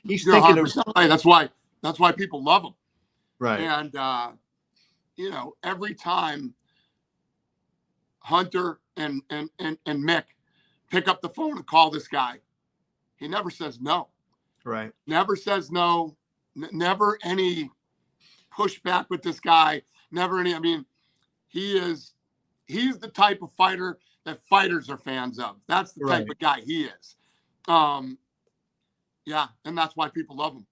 He's You're thinking 100% right. That's why people love him. right. And you know, every time Hunter and Mick pick up the phone and call this guy, he never says no. Right. Never says no. Never any pushback with this guy. Never any. I mean, he's the type of fighter that fighters are fans of. That's the type of guy he is. Yeah, and that's why people love him.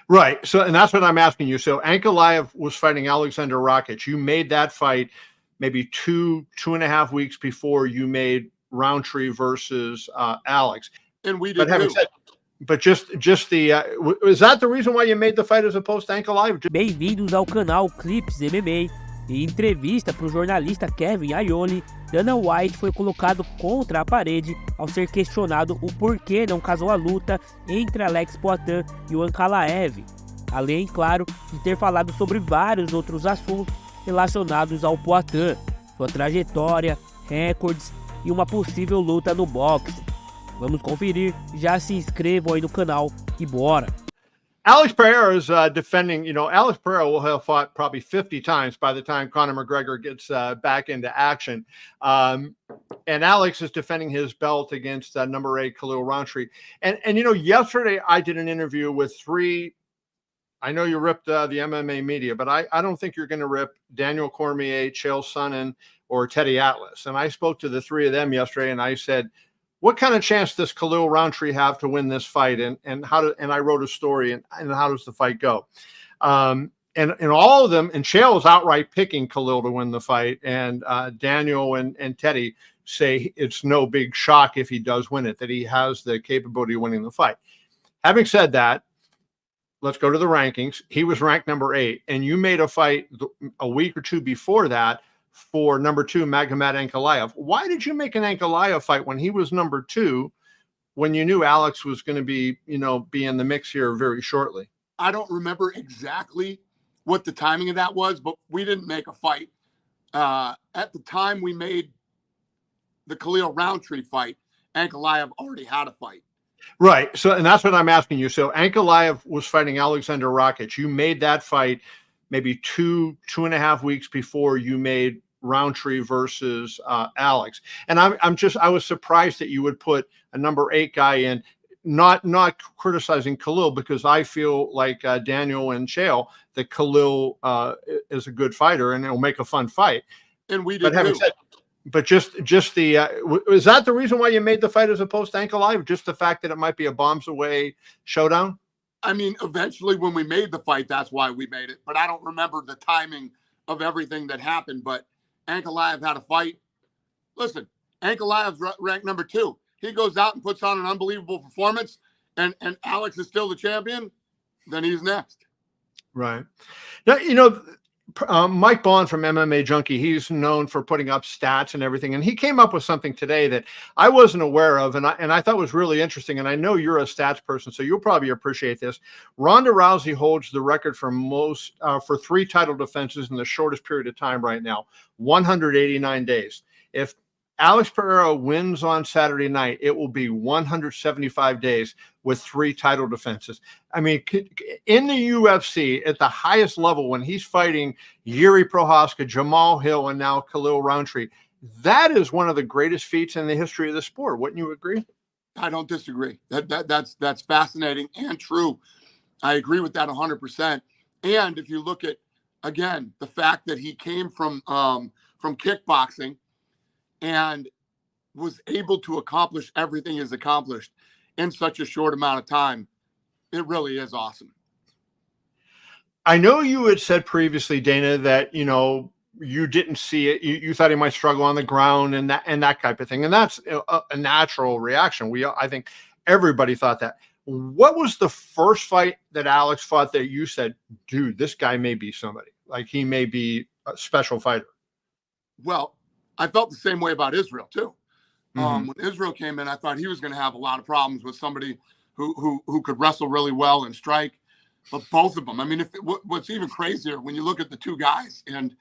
Right. So, and that's what I'm asking you. So Ankalaev was fighting Alexander Rakic. You made that fight maybe 2.5 weeks before you made Rountree versus Alex. And we did too. But just the is that the reason why you made the fight as opposed to Ankalaev? Bem-vindos ao canal Clips MMA. Em entrevista para o jornalista Kevin Iole, Dana White foi colocado contra a parede ao ser questionado o porquê não casou a luta entre Alex Poatan e o Ankalaev, além, claro, de ter falado sobre vários outros assuntos relacionados ao Poatan, sua trajetória, recordes e uma possível luta no boxe. Vamos conferir, já se inscrevam aí no canal e bora! Alex Pereira is defending, Alex Pereira will have fought probably 50 times by the time Conor McGregor gets back into action. And Alex is defending his belt against number 8, KHALIL Rountree. And yesterday I did an interview with 3, I know you ripped the MMA media, but I don't think you're going to rip Daniel Cormier, Chael Sonnen, or Teddy Atlas. And I spoke to the 3 of them yesterday and I said, what kind of chance does KHALIL Rountree have to win this fight? And I wrote a story and how does the fight go? And all of them, and Chael is outright picking KHALIL to win the fight. And Daniel and Teddy say it's no big shock if he does win it, that he has the capability of winning the fight. Having said that, let's go to the rankings. He was ranked number 8, and you made a fight a week or 2 before that for number 2, Magomed Ankalaev. Why did you make an Ankalaev fight when he was number 2, when you knew Alex was going to be in the mix here very shortly? I don't remember exactly what the timing of that was, but we didn't make a fight. At the time we made the KHALIL Rountree fight, Ankalaev already had a fight. Right. So, and that's what I'm asking you. So Ankalaev was fighting Alexander Rakic. You made that fight maybe 2.5 weeks before you made Rountree versus Alex. And I was surprised that you would put a number 8 guy in, not criticizing KHALIL, because I feel like Daniel and Chael, that KHALIL is a good fighter and it'll make a fun fight. And we did too. But just the is that the reason why you made the fight as opposed to Ankalaev? Just the fact that it might be a bombs away showdown? I mean, eventually when we made the fight, that's why we made it. But I don't remember the timing of everything that happened. But Ankalaev had a fight. Listen, Ankalaev's ranked number 2. He goes out and puts on an unbelievable performance, and Alex is still the champion, then he's next. Right. Now, Mike Bond from MMA Junkie, he's known for putting up stats and everything. And he came up with something today that I wasn't aware of. And I thought was really interesting. And I know you're a stats person, so you'll probably appreciate this. Ronda Rousey holds the record for most, for 3 title defenses in the shortest period of time right now, 189 days. If Alex Pereira wins on Saturday night, it will be 175 days with 3 title defenses. I mean, in the UFC at the highest level, when he's fighting Yuri Prochazka, Jamal Hill, and now KHALIL Rountree, that is one of the greatest feats in the history of the sport. Wouldn't you agree? I don't disagree. That's fascinating and true. I agree with that 100%. And if you look at, again, the fact that he came from kickboxing and was able to accomplish everything he's accomplished in such a short amount of time, it really is awesome. I know you had said previously, Dana, that, you didn't see it. You thought he might struggle on the ground and that type of thing. And that's a natural reaction. I think everybody thought that. What was the first fight that Alex fought that you said, dude, this guy may be somebody, like he may be a special fighter? Well, I felt the same way about Israel too. Mm-hmm. When Israel came in, I thought he was going to have a lot of problems with somebody who could wrestle really well and strike. But both of them, I mean, what's even crazier when you look at the 2 guys and,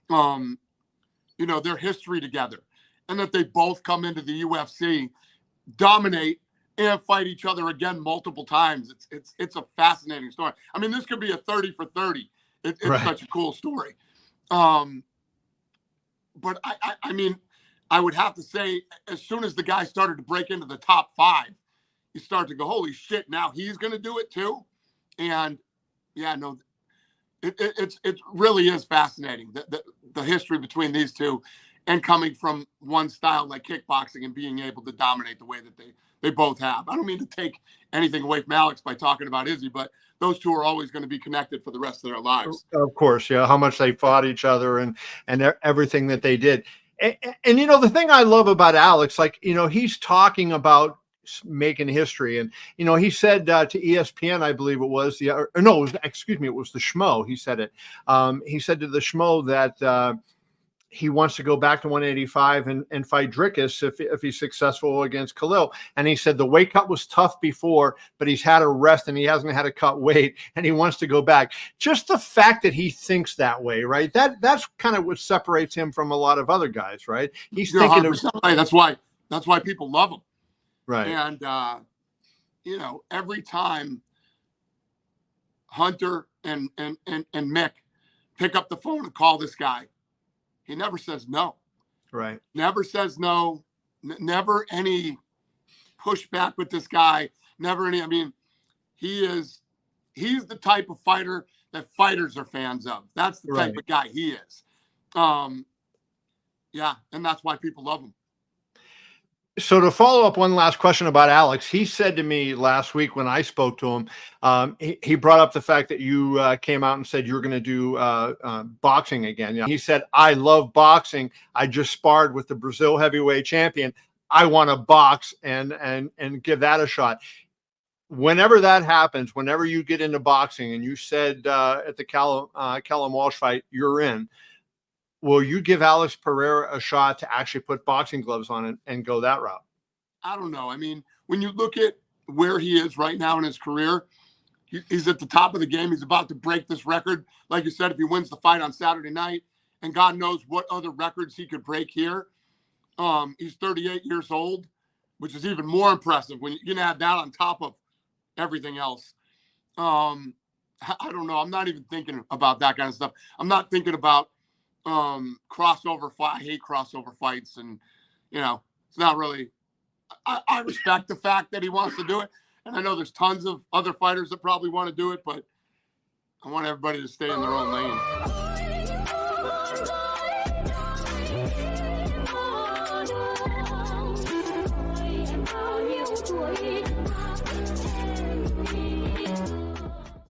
their history together, and that they both come into the UFC, dominate, and fight each other again multiple times. It's a fascinating story. I mean, this could be a 30 for 30. It's Right. such a cool story. But I mean, I would have to say, as soon as the guy started to break into the top 5, you start to go, holy shit, now he's going to do it too. And yeah, no, it really is fascinating, the history between these two, and coming from one style like kickboxing and being able to dominate the way that they both have. I don't mean to take anything away from Alex by talking about Izzy, but those two are always going to be connected for the rest of their lives. Of course, yeah, how much they fought each other and everything that they did. And you know, the thing I love about Alex, like, you know, he's talking about making history, and you know, he said to ESPN, I believe it was it was the Schmo. He said it. He said to the Schmo that he wants to go back to 185 and fight Dricus if he's successful against KHALIL. And he said the weight cut was tough before, but he's had a rest and he hasn't had to cut weight, and he wants to go back. Just the fact that he thinks that way, right? That's kind of what separates him from a lot of other guys, right? He's thinking of right. That's why people love him. Right. And you know, every time Hunter and Mick pick up the phone and call this guy, he never says no. Right. Never says no. Never any pushback with this guy. Never any. I mean, he's the type of fighter that fighters are fans of. That's the type of guy he is. Yeah, and that's why people love him. So to follow up one last question about Alex, he said to me last week when I spoke to him, he brought up the fact that you came out and said you were going to do boxing again. You know, he said, I love boxing. I just sparred with the Brazil heavyweight champion. I want to box and give that a shot. Whenever that happens, whenever you get into boxing, and you said at the Callum Walsh fight, you're in, will you give Alex Pereira a shot to actually put boxing gloves on it and go that route? I don't know. I mean, when you look at where he is right now in his career, he's at the top of the game. He's about to break this record. Like you said, if he wins the fight on Saturday night, and God knows what other records he could break here. He's 38 years old, which is even more impressive when you can add that on top of everything else. I don't know. I'm not even thinking about that kind of stuff. I'm not thinking about crossover fight. I hate crossover fights, and you know, it's not really. I respect the fact that he wants to do it, and I know there's tons of other fighters that probably want to do it, but I want everybody to stay in their own lane.